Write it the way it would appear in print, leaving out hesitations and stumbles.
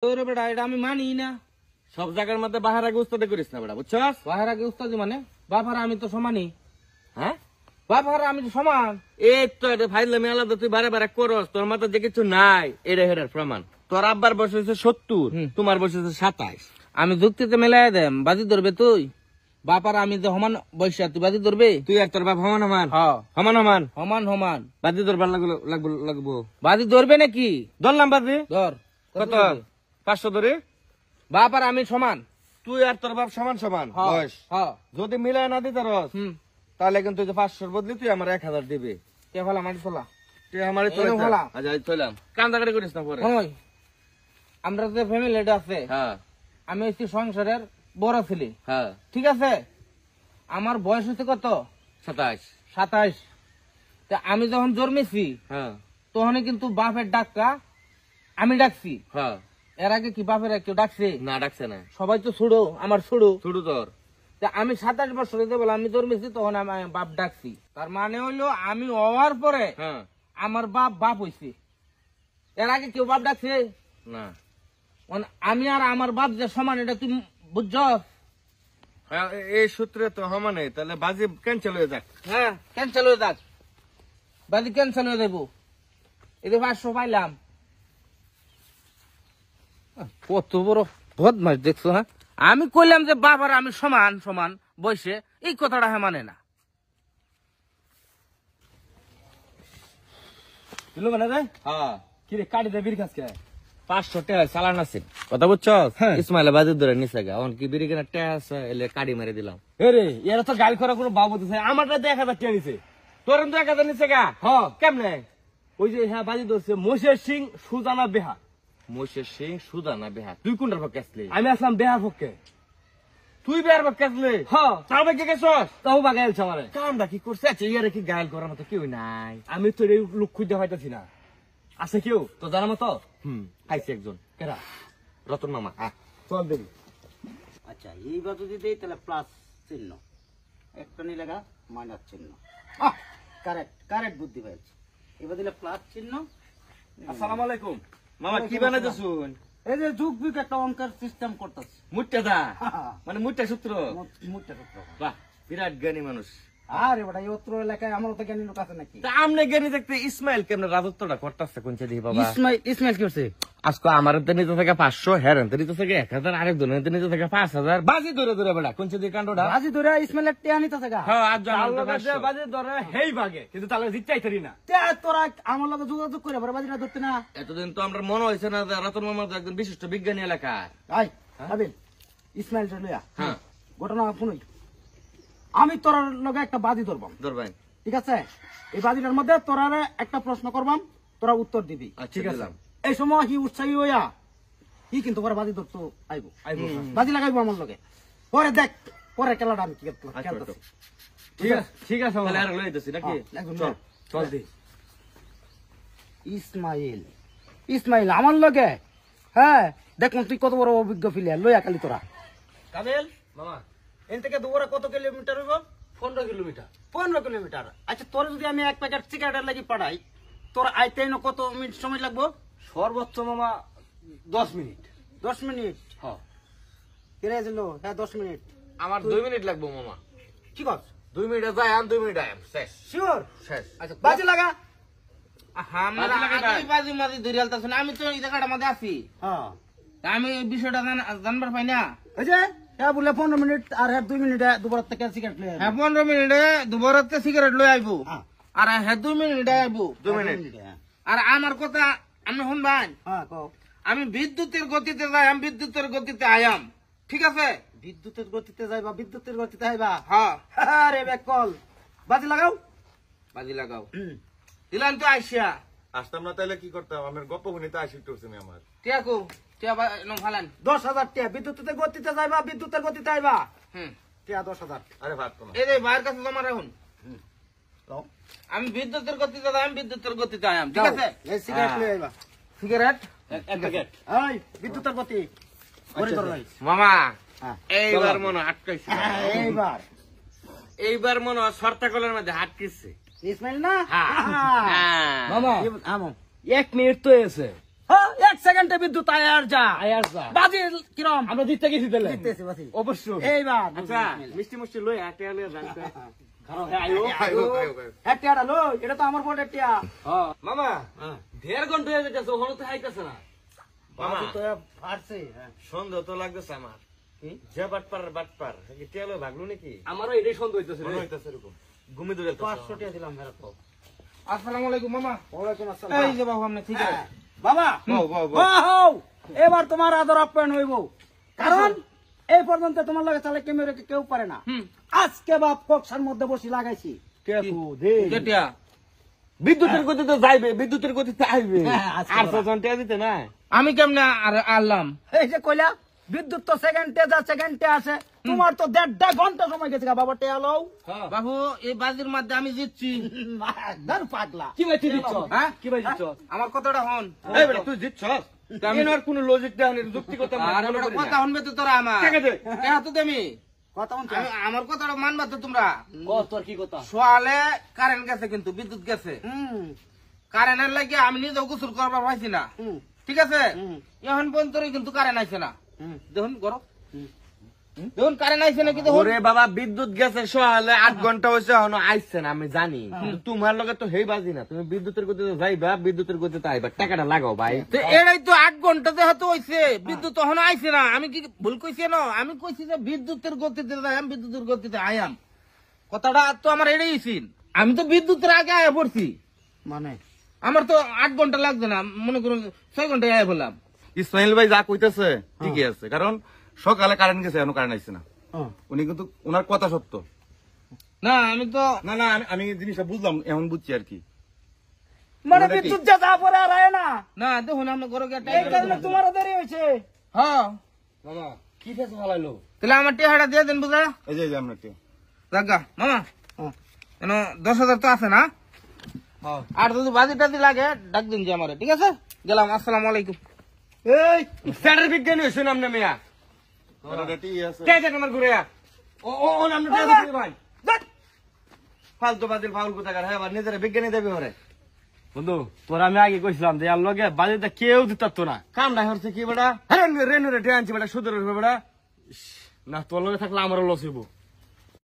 তোরে বেটা এটা আমি মানি না। সব জায়গার মধ্যে বাহার আগে উস্তাদি করিস না বেটা, বুঝছস? বাহার আগে উস্তাদি মানে বাপার আমি তো সমানই। হ্যাঁ, বাপার আমি তো সমান। এই তো এটা ফাইলামি আলাদা, তুই বারে বারে করস, তোর মাথায় যে কিছু নাই এটা হেরার প্রমাণ। তোর আব্বার বয়স হয়েছে 70, তোমার বয়স হয়েছে 27। আমি যুক্তিতে মেলাই দেম, বাজি ধরবে তুই। বাপার আমি তো সমান বয়সা, তুই বাজি ধরবে? তুই আর তোর বাপ সমান সমান? হ্যাঁ সমান সমান সমান সমান। বাজি ধরবার লাগবো। বাজি ধরবে নাকি? ধরলাম বাজি। ধর। কত? 500 ধরে। বাপার আমি সমান। তুই আর তোর বাপ সমান সমান হ্যাঁ, বয়স। হ্যাঁ। যদি মিলাই না দিতে রস, হুম, তাহলে কিন্তু 500 বদলি তুই আমার 1000 দিবি। কে ফেলা মাটি ফেলা। তুই আমারই তো এরকম হলা। আচ্ছা চলাম, কান্দাকাটি করিস না পরে। ওই আমরা যে ফ্যামিলিটা আছে, হ্যাঁ আমি হচ্ছি সংসারের বড় ছেলে, হ্যাঁ। ঠিক আছে? আমার বয়স হচ্ছে কত? 27। 27। তা আমি যখন জন্মেছি হ্যাঁ তখনই কিন্তু বাপের ডাকটা আমি ডাকছি। হ্যাঁ। এর আগে কি বাপের কেউ ডাকছে? না ডাকছে না, সবাই তো ছুড়ো, আমার ছুড়ো। ছুটু তোর। তা আমি 27 বছর বলে আমি জন্মেছি, তখন আমি বাপ ডাকছি। তার মানে হইলো আমি হওয়ার পরে হ্যাঁ আমার বাপ হইছে। এর আগে কেউ বাপ ডাকছে না। মানে আমি আর আমার বাপ যে সমান, এটা তুমি বুঝছ? হ্যাঁ, এই সূত্রে তো সমানে, তাহলে বাজি ক্যান্সেল হয়ে যাক। হ্যাঁ, ক্যান্সেল হয়ে যাক, বাজি ক্যান্সেল হয়ে দেবো। এই 500 পাইলাম। কত বড় বদমাস দেখছো? হ্যাঁ, আমি কইলাম যে বাবার আমি সমান সমান বয়সে, এই কথাটা হ্যাঁ মানে না। মানে রে? হ্যাঁ। কি রে কাটি দে বিড়ি খাসকে? 500 টাকা চালান আছে, কথা বুঝছস? ইসমাইল বাজি ধরে নিছে গা, এখন কি বিড়ি কেনার টাকা আছে, এলে কাটি মেরে দিলাম। এরে এরা তো গাল করা কোনো বাবদ আছে, আমারটা 1000 টাকা নিছে। তোর তো 1000 নিছে গা? হ্যাঁ, কেমনে? ওই যে হ্যাঁ বাজি ধরছে মোশের সিং সুজানা বেহা। মোশের সিং সুদানা বেহা, তুই কোনটার পক্ষে আসলি? আমি আসলাম বেহার পক্ষে। তুই বেহার পক্ষে আসলি? হ্যাঁ, তার পক্ষে গেছস? তাও বাগাইলছে আমারে। কামটা কি করছে? আচ্ছা ইয়ারে কি গায়েল করার মতো কেউ নাই? আমি তো এই লোক খুঁজতে পাইতাছি না। আছে কেউ তো জানার মতো? আইছে একজন। কেরা? রতন মামা। চল দেখি। আচ্ছা এইবার যদি দেই তাহলে প্লাস চিহ্ন, একটা নিলে গা মাইনাস চিহ্ন। কারেক্ট কারেক্ট বুদ্ধি পেয়েছি। এবার দিলে প্লাস চিহ্ন। আসসালামু আলাইকুম। মামা কি বানাইতেছুন? এই যে যুগ বিগ একটা অঙ্কের সিস্টেম করতেছে। মুট্টা দা, মানে মুট্টা সূত্র। মুহূর্তে সূত্র। বাহ, বিরাট জ্ঞানী মানুষ। আরে বেটা এই অত্র এলাকায় আমার তো জ্ঞানী লোক আছে নাকি? তা আমনে জ্ঞানী দেখতে ইসমাইল কেমনে রাজত্বটা করতেছে কোন দিই বাবা? ইসমাইল কি করছে? আজকে আমার নিতে থেকে 500, হেরেন নিতে থেকে 1000, আরেক জনের নিতে থেকে 5000, বাজি ধরে ধরে বেড়া কোন দিই কাণ্ডটা। বাজি ধরে ইসমাইলের টেয়া নিতেছে গা। হ্যাঁ আজ আল্লাহ কাছে বাজি ধরে হেই ভাগে, কিন্তু তাহলে জিততেই পারি না। টেয়া তোরা আমার লগে যোগাযোগ করে বড় বাজিটা ধরতে না। এতদিন তো আমরা মনে হয়েছে না যে রতন মামা তো একজন বিশিষ্ট বিজ্ঞানী এলাকায়। আই আবিল ইসমাইল লইয়া হ্যাঁ ঘটনা শুনুই। আমি তোর লগে একটা বাজি ধরবাম, ধরবেন। ঠিক আছে? এই বাজিটার মধ্যে তোরা একটা প্রশ্ন করবাম, তোরা উত্তর দিবি, ঠিক আছে। এই সময় হি উৎসাহী হইয়া হি কিন্তু পরে বাজি ধরতো আইবো, বাজি লাগাইবো আমার লগে। পরে দেখ পরে খেলাটা আমি কি খেলতেছি। ঠিক আছে ঠিক আছে তাহলে আর লইতেছি নাকি? চল চল দি। ইসমাইল ইসমাইল আমার লগে, হ্যাঁ দেখুন তুই কত বড় অভিজ্ঞ প্লেয়ার, লইয়া খালি তোরা। কাবিল মামা, এন থেকে দুপুরে কত কিলোমিটার হইব? 15 কিলোমিটার। 15 কিলোমিটার। আচ্ছা তোর যদি আমি এক প্যাকেট সিগারেট লাগি পাঠাই, তোর আইতে কত মিনিট সময় লাগবো? সর্বোচ্চ মামা 10 মিনিট। 10 মিনিট। হ্যাঁ, কেড়ে ছিল? হ্যাঁ 10 মিনিট। আমার 2 মিনিট লাগবো মামা। ঠিক আছে, 2 মিনিটে যাই, আমি 2 মিনিট আইম, শেষ শিওর? শেষ। আচ্ছা বাজি লাগা। বাজি মাজি ধরে আলতাছ না, আমি তো এই জায়গাটার মধ্যে আছি। হ্যাঁ, তা আমি এই বিষয়টা জানবার পাই না। ওই যে হ্যাঁ বলে 15 মিনিট আর হ্যাঁ 2 মিনিটে দুবার থেকে সিগারেট লয়ে হ্যাঁ 15 মিনিটে দুবারতে সিগারেট লই আইবো, হ্যাঁ আর হ্যাঁ 2 মিনিটে আইবো। 2 মিনিট। আর আমার কথা আমি শুনবান, হ্যাঁ কও। আমি বিদ্যুতের গতিতে যাই, আমি বিদ্যুতের গতিতে আয়াম, ঠিক আছে? বিদ্যুতের গতিতে যাইবা, বিদ্যুতের গতিতে আইবা? হ্যাঁ আরে বেকল, বাজি লাগাও। বাজি লাগাও। দিলাম তো আইসিয়া আসতাম না তাহলে কি করতাম? আমার গপ্প শুনিতে আসি টুরছে আমার। টিয়াকু টিয়া ফালান। 10,000 টাকা। বিদ্যুতের গতিতে যাইবা, বিদ্যুতের গতিতে আইবা, হুম, টাকা 10,000। আরে ভাত তো না। এই যে ভাইয়ের কাছে জমা রাখুন। কও। আমি বিদ্যুতের গতিতে যাই, আমি বিদ্যুতের গতিতে আয়াম, ঠিক আছে? এই সিগারেট লয়ে আইবা। সিগারেট এক প্যাকেট। এই বিদ্যুতের গতি ঘরে ধরে নাই। মামা, হ্যাঁ এইবার মনে আটকাইছে, এইবার এইবার মনে সর্তাকলের মধ্যে আটকেছে। ইসমাইল না? হ্যাঁ। মামা আমো 1 মিনিট তো এসে হ্যাঁ, 1 সেকেন্ডে বিদ্যুৎ আয় আর যা। আয়ার যা বাজি কিরম? আমরা দিতে গেছি তাহলে জিততেছি বাজি। অবশ্যই এইবার আচ্ছা মিষ্টি মিষ্টি লই একটা লই জানতে একটা লো, এটা তো আমার বোর্ডের টিয়া। মামা 1.5 ঘন্টা হয়ে যেতেছে ওখানে তো হাইতেছে না বাজি তো ফাটছে। সন্দেহ তো লাগতেছে আমার যে বাটপার টেলো ভাগলো নাকি আমারও এটাই সন্দেহ হইতেছে মনে হইতেছে এরকম ঘুমে ধরে 500 টাকা দিলাম মেরা তো। আসসালামু আলাইকুম মামা। ওয়ালাইকুম এই আসসালাম। যে বাবু আপনি ঠিক আছে? বাবা হও, এবার তোমার আদর আপ্যায়ন হইব, কারণ এই পর্যন্ত তোমার লগে চালে ক্যামেরা কেউ পারে না। আজকে বাপ কক্সার মধ্যে বসি লাগাইছি। কেটিয়া বিদ্যুতের গতিতে যাইবে বিদ্যুতের গতিতে আইবে হ্যাঁ, আজকে আর বলা। ঘন্টা দিতে না আমি কেমনে আনলাম? এই যে কইলা বিদ্যুৎ তো সেকেন্ডে যা সেকেন্ডে আসে, তোমার তো 1.5 ঘন্টা সময় গেছে গা বাবা, টেয়া লও। বাবু এই বাজির মধ্যে আমি জিতছি। একদম পাগলা। কি বাইতে দিচ্ছ হ্যাঁ? কি বাই দিচ্ছ আমার কথাটা হন। এই বেটা তুই জিতছস এর কোনো লজিক দেখ না যুক্তিগত আর বেটা কথা হনবে তো তোরা আমার। ঠিক আছে। কেন তো তুমি? কথা বলছো? আমার কথাটা মানবা তো তোমরা? ও তোর কি কথা সোয়ালে কারেন্ট গেছে, কিন্তু বিদ্যুৎ গেছে। হুম কারেন্টের লাগে আমি নিজেও গোসল করবার পাইছি না। হুম ঠিক আছে? এখন পর্যন্ত কিন্তু কারেন্ট আইছে না। হুম। দেখুন করো, দেখুন কারেন্ট আইছে নাকি দেখুন। ওরে বাবা বিদ্যুৎ গেছে সকালে 8 ঘন্টা হইছে এখনো আইছে না আমি জানি কিন্তু তোমার লগে তো হেই বাজি না তুমি বিদ্যুতের গতিতে যাইবা বিদ্যুতের গতিতে আইবা টাকাটা লাগাও ভাই তো এটাই তো 8 ঘন্টা যেহেতু হইছে, বিদ্যুৎ তখন আইছে না। আমি কি ভুল কইছি না? আমি কইছি যে বিদ্যুতের গতিতে যাইম, বিদ্যুতের গতিতে আয়াম। কথাটা তো আমার এটাই ছিল। আমি তো বিদ্যুতের আগে আয়া পড়ছি। মানে আমার তো 8 ঘন্টা লাগছে না, মনে করুন 6 ঘন্টায় আয়া বললাম। ইসমাইল ভাই যা কইতেছে ঠিকই আছে, কারণ সকালে কারেন্ট গেছে এখনো কারেন্ট আইছে না। উনি কিন্তু ওনার কথা সত্য। না আমি তো না না আমি জিনিসটা বুঝলাম, এখন বুঝছি আর কি। মানে ওটা কি? বিদ্যুৎ যা যা পরে আর আয় না, না দেখুন আমরা ঘরে গিয়ে এই কারণে তোমারও দেরি হয়েছে। হ্যাঁ, মামা কি ফেস হালাইলো তাহলে আমার টিহাটা দিয়ে দেন বুঝা। এই যে আমরা একটু জাগা মামা, কেন 10,000 তো আছে না? আর যদি বাজি টাজি লাগে ডাক দিন যে আমারে। ঠিক আছে, গেলাম। আসসালামু আলাইকুম। এই স্যারের বিজ্ঞানী হইছেন আপনি মিয়া আছে। কে দেখ আমার ঘুরে ও ও ও নাম না দে ভাই ফালতু বাজিল ফাউল কথা কার হ্যাঁ নিজের বিজ্ঞানী দেবে ওরে বন্ধু তোর আমি আগে কইছিলাম যে আর লগে বাজেটা কেউ দিতাত না কামটা হচ্ছে কি বেটা হ্যাঁ রেনুরে টেনছি বেটা সুদের বেটা না তোর লগে থাকলে আমারও লস হইব